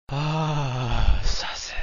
Sausage.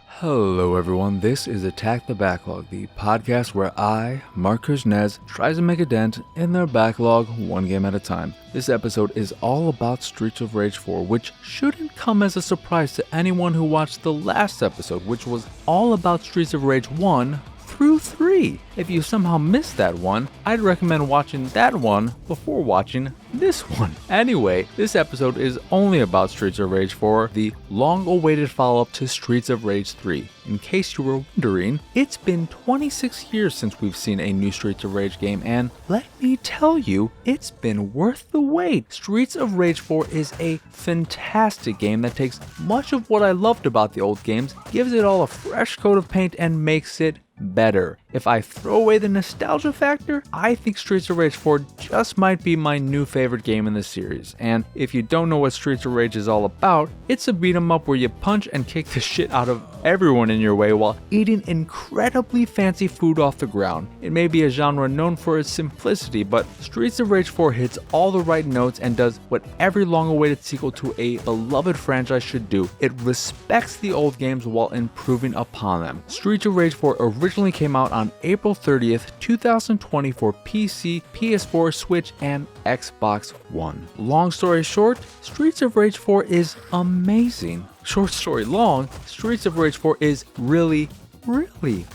Hello everyone, this is Attack the Backlog, the podcast where I, Marc, tries to make a dent in their backlog one game at a time. This episode is all about Streets of Rage 4, which shouldn't come as a surprise to anyone who watched the last episode, which was all about Streets of Rage 1 through 3. If you somehow missed that one, I'd recommend watching that one before watching this one. Anyway, this episode is only about Streets of Rage 4, the long-awaited follow-up to Streets of Rage 3. In case you were wondering, it's been 26 years since we've seen a new Streets of Rage game, and let me tell you, it's been worth the wait. Streets of Rage 4 is a fantastic game that takes much of what I loved about the old games, gives it all a fresh coat of paint, and makes it better. If I throw away the nostalgia factor, I think Streets of Rage 4 just might be my new favorite game in the series. And if you don't know what Streets of Rage is all about, it's a beat 'em up where you punch and kick the shit out of everyone in your way while eating incredibly fancy food off the ground. It may be a genre known for its simplicity, but Streets of Rage 4 hits all the right notes and does what every long-awaited sequel to a beloved franchise should do. It respects the old games while improving upon them. Streets of Rage 4 originally came out on April 30th, 2020 for PC, PS4, Switch, and Xbox One. Long story short, Streets of Rage 4 is amazing. Short story long, Streets of Rage 4 is really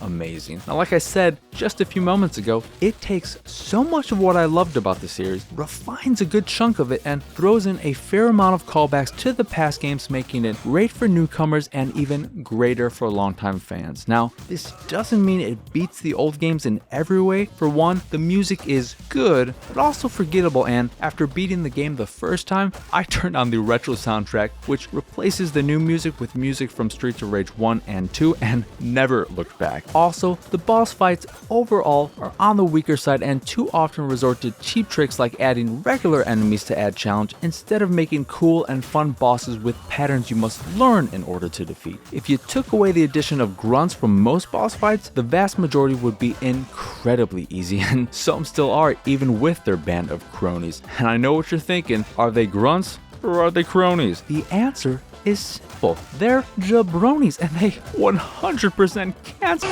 amazing. Now, like I said just a few moments ago, it takes so much of what I loved about the series, refines a good chunk of it, and throws in a fair amount of callbacks to the past games, making it great for newcomers and even greater for longtime fans. Now, this doesn't mean it beats the old games in every way. For one, the music is good, but also forgettable, and after beating the game the first time, I turned on the retro soundtrack, which replaces the new music with music from Streets of Rage 1 and 2, and never looked back. Also, the boss fights overall are on the weaker side and too often resort to cheap tricks like adding regular enemies to add challenge instead of making cool and fun bosses with patterns you must learn in order to defeat. If you took away the addition of grunts from most boss fights, the vast majority would be incredibly easy, and some still are even with their band of cronies. And I know what you're thinking, are they grunts or are they cronies? The answer is simple. They're jabronis, and they 100% can't. No!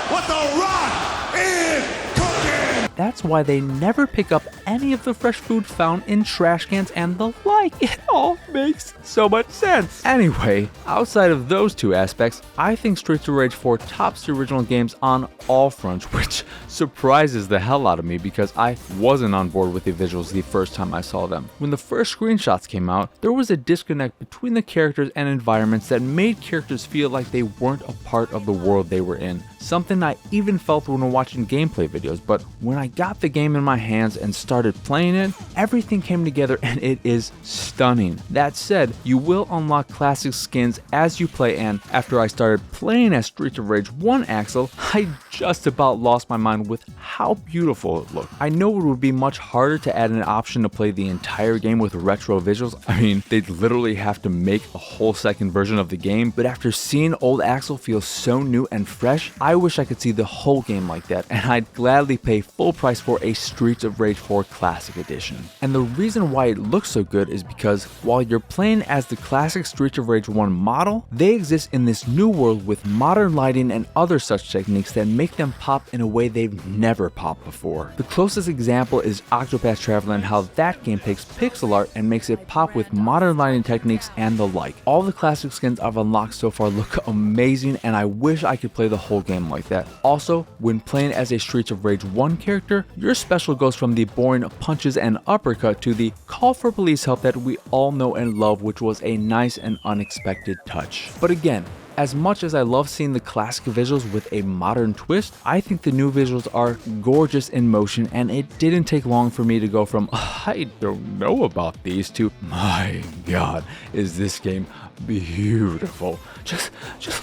What the rock is cooking! That's why they never pick up any of the fresh food found in trash cans and the like. It all makes so much sense. Anyway, outside of those two aspects, I think Streets of Rage 4 tops the original games on all fronts, which surprises the hell out of me because I wasn't on board with the visuals the first time I saw them. When the first screenshots came out, there was a disconnect between the characters and environments that made characters feel like they weren't a part of the world they were in. Something I even felt when watching gameplay videos, but when I got the game in my hands and started playing it, everything came together and it is stunning. That said, you will unlock classic skins as you play, and after I started playing as Streets of Rage 1 Axel, I just about lost my mind with how beautiful it looked. I know it would be much harder to add an option to play the entire game with retro visuals. I mean, they'd literally have to make a whole second version of the game, but after seeing old Axel feel so new and fresh, I wish I could see the whole game like that, and I'd gladly pay full price for a Streets of Rage 4 Classic Edition. And the reason why it looks so good is because while you're playing as the classic Streets of Rage 1 model, they exist in this new world with modern lighting and other such techniques that make them pop in a way they've never popped before. The closest example is Octopath Traveler and how that game takes pixel art and makes it pop with modern lighting techniques and the like. All the classic skins I've unlocked so far look amazing, and I wish I could play the whole game like that. Also, when playing as a Streets of Rage 1 character, your special goes from the boring punches and uppercut to the call for police help that we all know and love, which was a nice and unexpected touch. But again, as much as I love seeing the classic visuals with a modern twist, I think the new visuals are gorgeous in motion, and it didn't take long for me to go from I don't know about these to my god, is this game beautiful. Just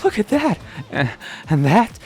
look at that, and that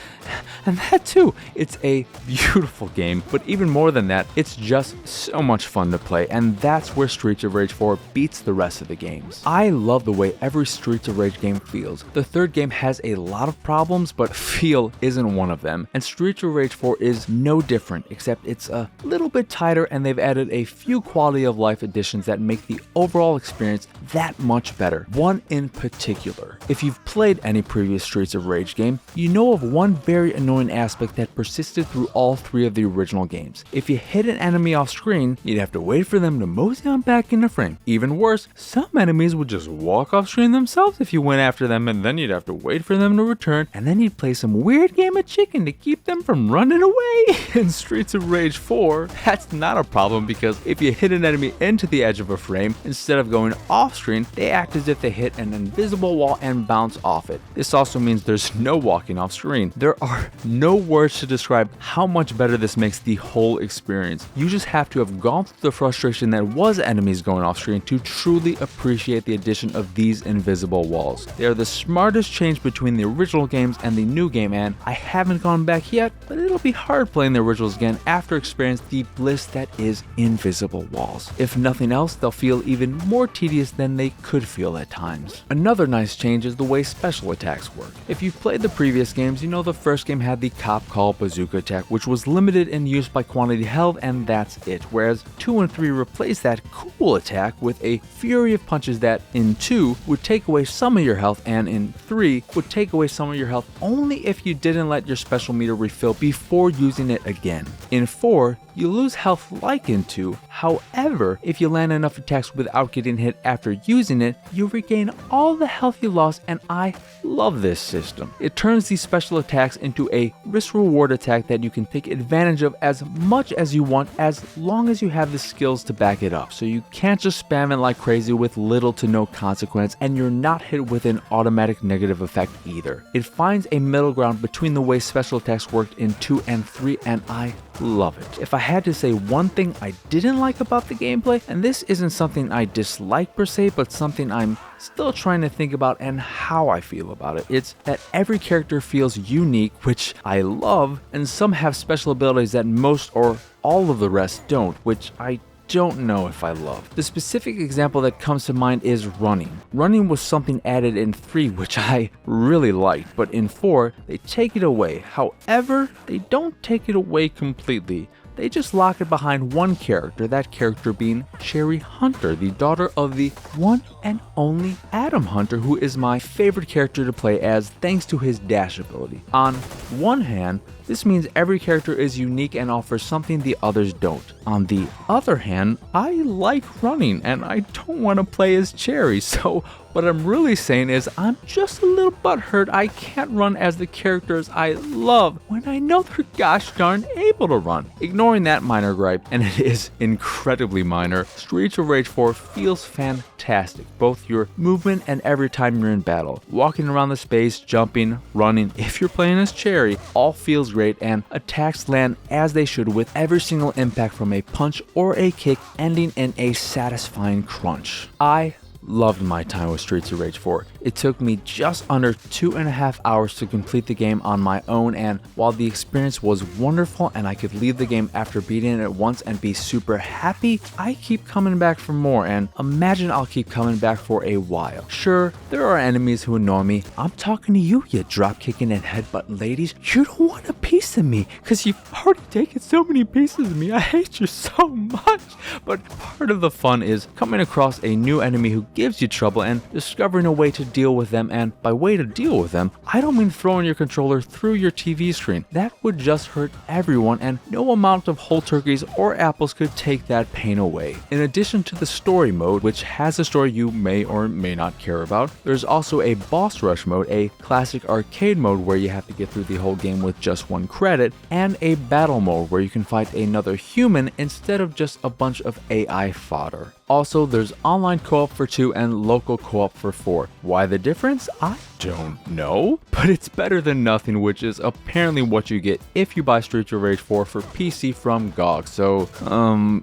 too. It's a beautiful game, but even more than that, it's just so much fun to play, and that's where Streets of Rage 4 beats the rest of the games. I love the way every Streets of Rage game feels. The third game game has a lot of problems, but feel isn't one of them. And Streets of Rage 4 is no different, except it's a little bit tighter and they've added a few quality of life additions that make the overall experience that much better. One in particular. If you've played any previous Streets of Rage game, you know of one very annoying aspect that persisted through all 3 of the original games. If you hit an enemy off screen, you'd have to wait for them to mosey on back into frame. Even worse, some enemies would just walk off screen themselves if you went after them, and then you'd have to wait for them to return, and then you'd play some weird game of chicken to keep them from running away. In Streets of Rage 4, that's not a problem because if you hit an enemy into the edge of a frame, instead of going off screen, they act as if they hit an invisible wall and bounce off it. This also means there's no walking off screen. There are no words to describe how much better this makes the whole experience. You just have to have gone through the frustration that was enemies going off screen to truly appreciate the addition of these invisible walls. They are the smartest change between the original games and the new game, and I haven't gone back yet, but it'll be hard playing the originals again after experiencing the bliss that is invisible walls. If nothing else, they'll feel even more tedious than they could feel at times. Another nice change is the way special attacks work. If you've played the previous games, you know the first game had the Cop Call Bazooka attack, which was limited in use by quantity held, and that's it. Whereas 2 and 3 replaced that cool attack with a fury of punches that in 2 would take away some of your health, and in 3 would take away some of your health only if you didn't let your special meter refill before using it again. In 4, you lose health like in 2, however, if you land enough attacks without getting hit after using it, you regain all the health you lost, and I love this system. It turns these special attacks into a risk-reward attack that you can take advantage of as much as you want as long as you have the skills to back it up. So you can't just spam it like crazy with little to no consequence, and you're not hit with an automatic negative effect either. It finds a middle ground between the way special attacks worked in 2 and 3, and I love it. If I had to say one thing I didn't like about the gameplay, and this isn't something I dislike per se, but something I'm still trying to think about and how I feel about it, it's that every character feels unique, which I love, and some have special abilities that most or all of the rest don't, which I don't know if I love. The specific example that comes to mind is running. Running was something added in 3 which I really liked, but in 4 they take it away. However, they don't take it away completely. They just lock it behind one character, that character being Cherry Hunter, the daughter of the one and only Adam Hunter, who is my favorite character to play as thanks to his dash ability. On one hand, this means every character is unique and offers something the others don't. On the other hand, I like running and I don't want to play as Cherry, so what I'm really saying is I'm just a little butthurt I can't run as the characters I love when I know they're gosh darn able to run. Ignoring that minor gripe, and it is incredibly minor, Streets of Rage 4 feels fantastic. Both your movement and every time you're in battle. Walking around the space, jumping, running, if you're playing as Cherry, all feels great, and attacks land as they should with every single impact from a punch or a kick ending in a satisfying crunch. I loved my time with Streets of Rage 4. It took me just under 2.5 hours to complete the game on my own, and while the experience was wonderful and I could leave the game after beating it once and be super happy, I keep coming back for more, and imagine I'll keep coming back for a while. Sure, there are enemies who annoy me. I'm talking to you, you drop-kicking and headbutt ladies. You don't want a piece of me, because you've already taken so many pieces of me. I hate you so much. But part of the fun is coming across a new enemy who gives you trouble and discovering a way to deal with them, and by way to deal with them, I don't mean throwing your controller through your TV screen. That would just hurt everyone, and no amount of whole turkeys or apples could take that pain away. In addition to the story mode, which has a story you may or may not care about, there's also a boss rush mode, a classic arcade mode where you have to get through the whole game with just 1 credit, and a battle mode where you can fight another human instead of just a bunch of AI fodder. Also, there's online co-op for 2 and local co-op for 4. Why the difference? I don't know, but it's better than nothing, which is apparently what you get if you buy Streets of Rage 4 for PC from GOG. So,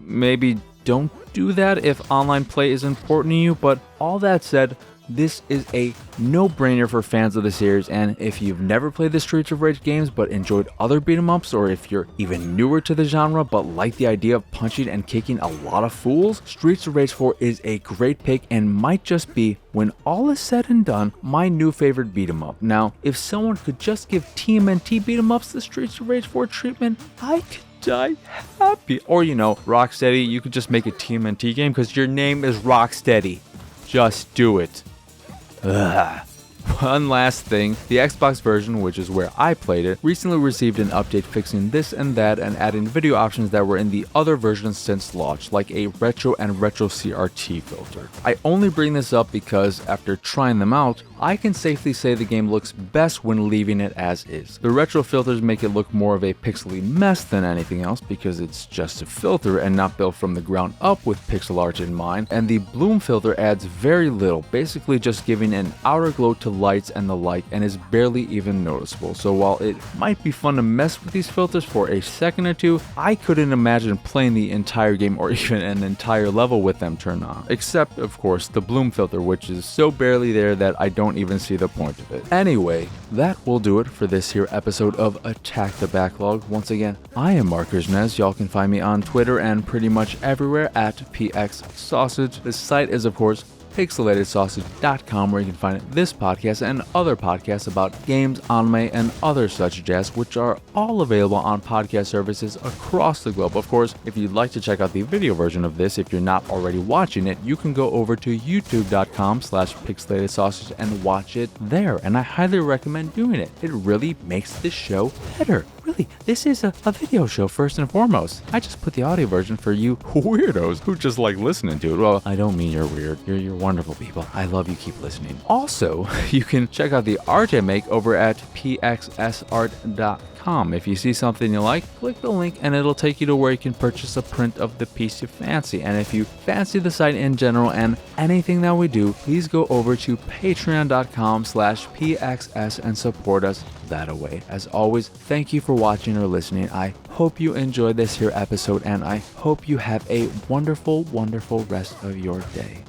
maybe don't do that if online play is important to you, but all that said, this is a no-brainer for fans of the series, and if you've never played the Streets of Rage games but enjoyed other beat 'em ups, or if you're even newer to the genre but like the idea of punching and kicking a lot of fools, Streets of Rage 4 is a great pick and might just be, when all is said and done, my new favorite beat 'em up. Now, if someone could just give TMNT beat 'em ups the Streets of Rage 4 treatment, I could die happy. Or, Rocksteady, you could just make a TMNT game because your name is Rocksteady. Just do it. Ugh. One last thing, the Xbox version, which is where I played it, recently received an update fixing this and that and adding video options that were in the other versions since launch, like a retro and retro CRT filter. I only bring this up because after trying them out, I can safely say the game looks best when leaving it as is. The retro filters make it look more of a pixely mess than anything else because it's just a filter and not built from the ground up with pixel art in mind, and the bloom filter adds very little, basically just giving an outer glow to lights and the like, and is barely even noticeable. So while it might be fun to mess with these filters for a second or two, I couldn't imagine playing the entire game or even an entire level with them turned on. Except, of course, the bloom filter, which is so barely there that I don't even see the point of it. Anyway, that will do it for this here episode of Attack the Backlog. Once again, I am Marc. Y'all can find me on Twitter and pretty much everywhere at PXSausage. The site is, of course, pixelatedsausage.com, where you can find this podcast and other podcasts about games, anime, and other such jazz, which are all available on podcast services across the globe. Of course, if you'd like to check out the video version of this, if you're not already watching it, you can go over to youtube.com/pixelatedsausage and watch it there, and I highly recommend doing it. It really makes this show better. Really, this is a video show first and foremost. I just put the audio version for you weirdos who just like listening to it. Well, I don't mean you're weird. You're wonderful people. I love you. Keep listening. Also, you can check out the art I make over at pxsart.com. If you see something you like, click the link and it'll take you to where you can purchase a print of the piece you fancy. And if you fancy the site in general and anything that we do, please go over to patreon.com/pxs and support us that away. As always, thank you for watching or listening. I hope you enjoyed this here episode, and I hope you have a wonderful, wonderful rest of your day.